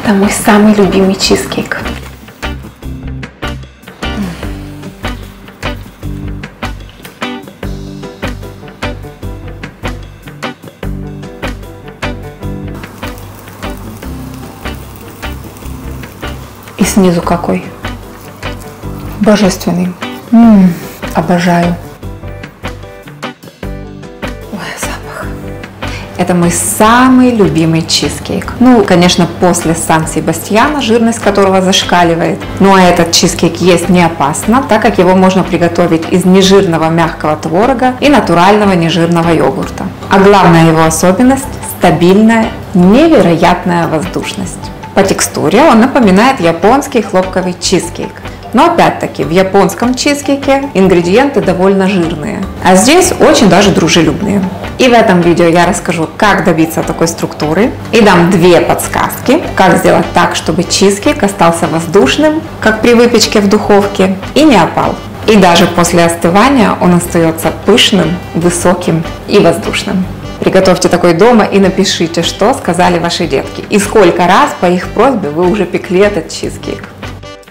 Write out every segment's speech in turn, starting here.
Это мой самый любимый чизкейк. И снизу какой божественный. Обожаю. Это мой самый любимый чизкейк. Ну, конечно, после Сан-Себастьяна, жирность которого зашкаливает. Но этот чизкейк есть не опасно, так как его можно приготовить из нежирного мягкого творога и натурального нежирного йогурта. А главная его особенность – стабильная, невероятная воздушность. По текстуре он напоминает японский хлопковый чизкейк. Но опять-таки в японском чизкейке ингредиенты довольно жирные, а здесь очень даже дружелюбные. И в этом видео я расскажу, как добиться такой структуры и дам две подсказки, как сделать так, чтобы чизкейк остался воздушным, как при выпечке в духовке, и не опал. И даже после остывания он остается пышным, высоким и воздушным. Приготовьте такой дома и напишите, что сказали ваши детки и сколько раз по их просьбе вы уже пекли этот чизкейк.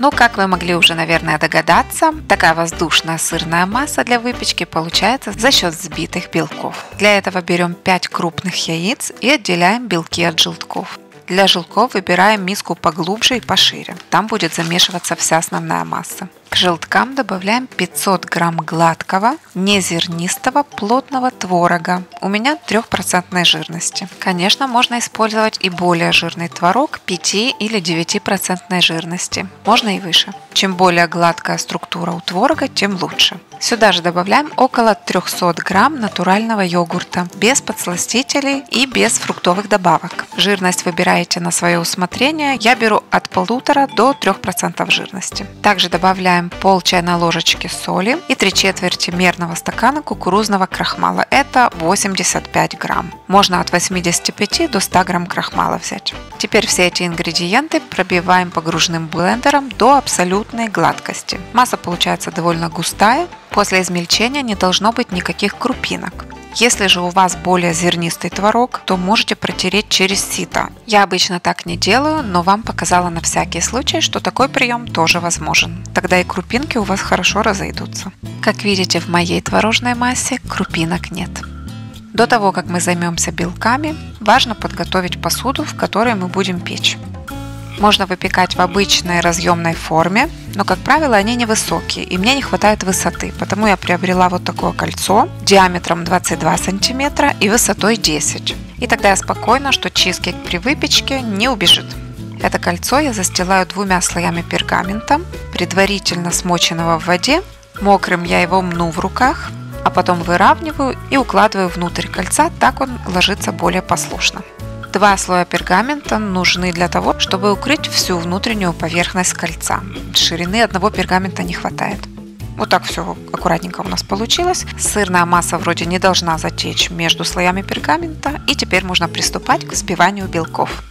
Ну, как вы могли уже, наверное, догадаться, такая воздушная сырная масса для выпечки получается за счет взбитых белков. Для этого берем 5 крупных яиц и отделяем белки от желтков. Для желтков выбираем миску поглубже и пошире. Там будет замешиваться вся основная масса. К желткам добавляем 500 грамм гладкого, незернистого, плотного творога. У меня 3% жирности. Конечно, можно использовать и более жирный творог 5 или 9% жирности. Можно и выше. Чем более гладкая структура у творога, тем лучше. Сюда же добавляем около 300 грамм натурального йогурта, без подсластителей и без фруктовых добавок. Жирность выбираете на свое усмотрение. Я беру от 1,5 до 3% жирности. Также добавляем пол чайной ложечки соли и 3/4 мерного стакана кукурузного крахмала. Это 85 грамм. Можно от 85 до 100 грамм крахмала взять. Теперь все эти ингредиенты пробиваем погружным блендером до абсолютной гладкости. Масса получается довольно густая. После измельчения не должно быть никаких крупинок. Если же у вас более зернистый творог, то можете протереть через сито. Я обычно так не делаю, но вам показала на всякий случай, что такой прием тоже возможен. Тогда и крупинки у вас хорошо разойдутся. Как видите, в моей творожной массе крупинок нет. До того, как мы займемся белками, важно подготовить посуду, в которой мы будем печь. Можно выпекать в обычной разъемной форме, но, как правило, они невысокие, и мне не хватает высоты, потому я приобрела вот такое кольцо диаметром 22 см и высотой 10 см. И тогда я спокойна, что чизкейк при выпечке не убежит. Это кольцо я застилаю 2 слоями пергамента, предварительно смоченного в воде. Мокрым я его мну в руках, а потом выравниваю и укладываю внутрь кольца, так он ложится более послушно. 2 слоя пергамента нужны для того, чтобы укрыть всю внутреннюю поверхность кольца. Ширины одного пергамента не хватает. Вот так все аккуратненько у нас получилось. Сырная масса вроде не должна затечь между слоями пергамента. И теперь можно приступать к взбиванию белков.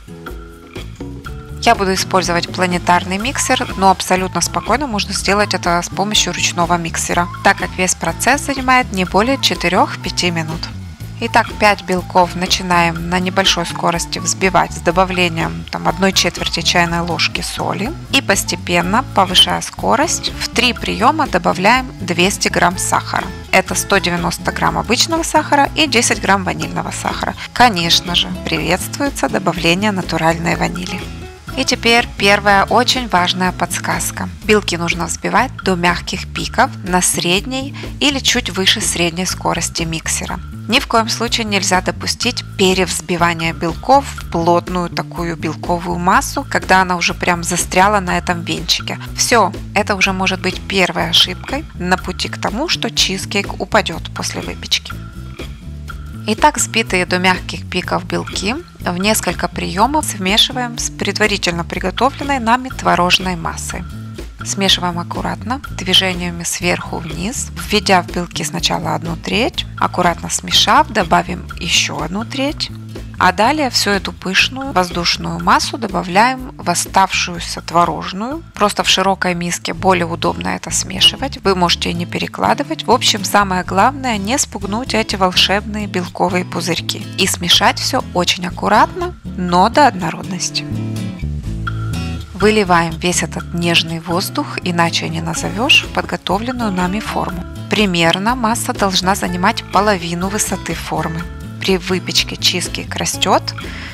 Я буду использовать планетарный миксер, но абсолютно спокойно можно сделать это с помощью ручного миксера, так как весь процесс занимает не более 4-5 минут. Итак, 5 белков начинаем на небольшой скорости взбивать с добавлением 1/4 чайной ложки соли. И постепенно, повышая скорость, в 3 приема добавляем 200 грамм сахара. Это 190 грамм обычного сахара и 10 грамм ванильного сахара. Конечно же, приветствуется добавление натуральной ванили. И теперь первая очень важная подсказка. Белки нужно взбивать до мягких пиков на средней или чуть выше средней скорости миксера. Ни в коем случае нельзя допустить перевзбивания белков в плотную такую белковую массу, когда она уже прям застряла на этом венчике. Все, это уже может быть первой ошибкой на пути к тому, что чизкейк упадет после выпечки. Итак, взбитые до мягких пиков белки в несколько приемов смешиваем с предварительно приготовленной нами творожной массой. Смешиваем аккуратно, движениями сверху вниз, введя в белки сначала 1/3, аккуратно смешав, добавим еще 1/3, а далее всю эту пышную воздушную массу добавляем в оставшуюся творожную. Просто в широкой миске более удобно это смешивать, вы можете и не перекладывать. В общем, самое главное не спугнуть эти волшебные белковые пузырьки и смешать все очень аккуратно, но до однородности. Выливаем весь этот нежный воздух, иначе не назовешь, в подготовленную нами форму. Примерно масса должна занимать половину высоты формы. При выпечке чизкейк растет,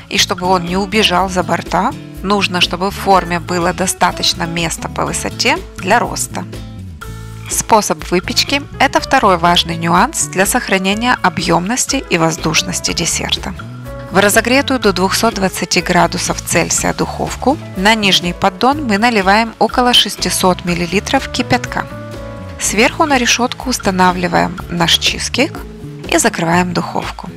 и чтобы он не убежал за борта, нужно, чтобы в форме было достаточно места по высоте для роста. Способ выпечки – это второй важный нюанс для сохранения объемности и воздушности десерта. В разогретую до 220 градусов Цельсия духовку на нижний поддон мы наливаем около 600 мл кипятка. Сверху на решетку устанавливаем наш чизкейк и закрываем духовку.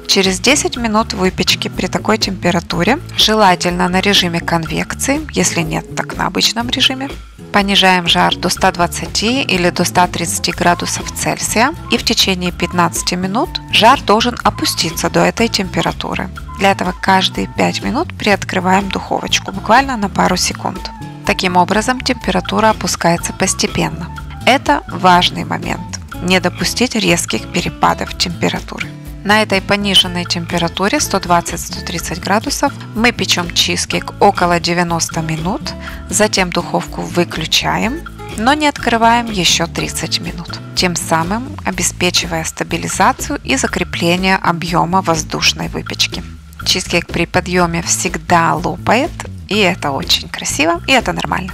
Через 10 минут выпечки при такой температуре, желательно на режиме конвекции, если нет, так на обычном режиме, понижаем жар до 120 или до 130 градусов Цельсия, и в течение 15 минут жар должен опуститься до этой температуры. Для этого каждые 5 минут приоткрываем духовочку, буквально на пару секунд. Таким образом температура опускается постепенно. Это важный момент – не допустить резких перепадов температуры. На этой пониженной температуре 120-130 градусов мы печем чизкейк около 90 минут, затем духовку выключаем, но не открываем еще 30 минут, тем самым обеспечивая стабилизацию и закрепление объема воздушной выпечки. Чизкейк при подъеме всегда лопает, и это очень красиво, и это нормально.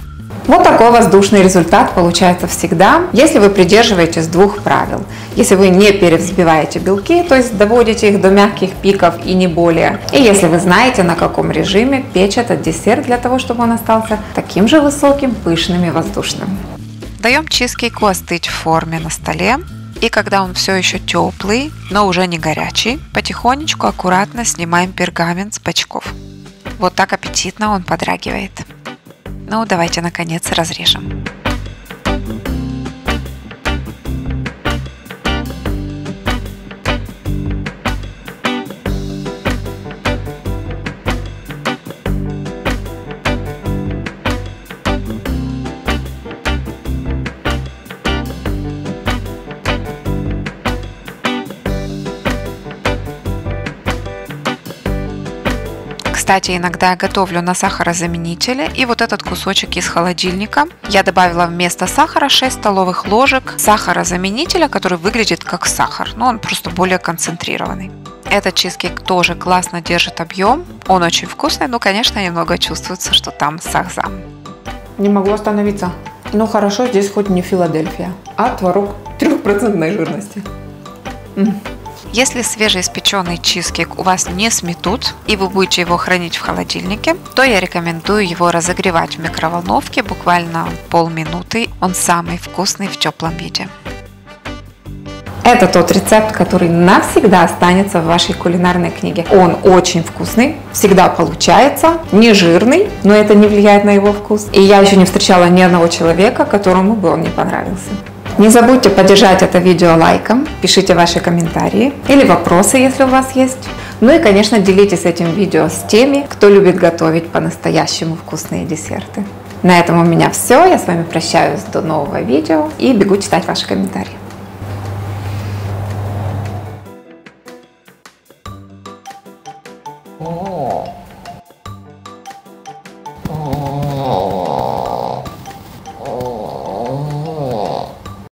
Вот такой воздушный результат получается всегда, если вы придерживаетесь двух правил. Если вы не перевзбиваете белки, то есть доводите их до мягких пиков и не более. И если вы знаете, на каком режиме печь этот десерт для того, чтобы он остался таким же высоким, пышным и воздушным. Даем чизкейку остыть в форме на столе. И когда он все еще теплый, но уже не горячий, потихонечку аккуратно снимаем пергамент с бочков. Вот так аппетитно он подрагивает. Ну, давайте, наконец, разрежем. Кстати, иногда я готовлю на сахарозаменителе, и вот этот кусочек из холодильника я добавила вместо сахара 6 столовых ложек сахарозаменителя, который выглядит как сахар, но он просто более концентрированный. Этот чизкейк тоже классно держит объем, он очень вкусный, но, конечно, немного чувствуется, что там сахзам. Не могу остановиться. Ну хорошо, здесь хоть не Филадельфия, а творог 3% жирности. Если свежеиспеченный чизкейк у вас не сметут и вы будете его хранить в холодильнике, то я рекомендую его разогревать в микроволновке буквально полминуты. Он самый вкусный в теплом виде. Это тот рецепт, который навсегда останется в вашей кулинарной книге. Он очень вкусный, всегда получается, не жирный, но это не влияет на его вкус. И я еще не встречала ни одного человека, которому бы он не понравился. Не забудьте поддержать это видео лайком, пишите ваши комментарии или вопросы, если у вас есть. Ну и, конечно, делитесь этим видео с теми, кто любит готовить по-настоящему вкусные десерты. На этом у меня все. Я с вами прощаюсь до нового видео и бегу читать ваши комментарии.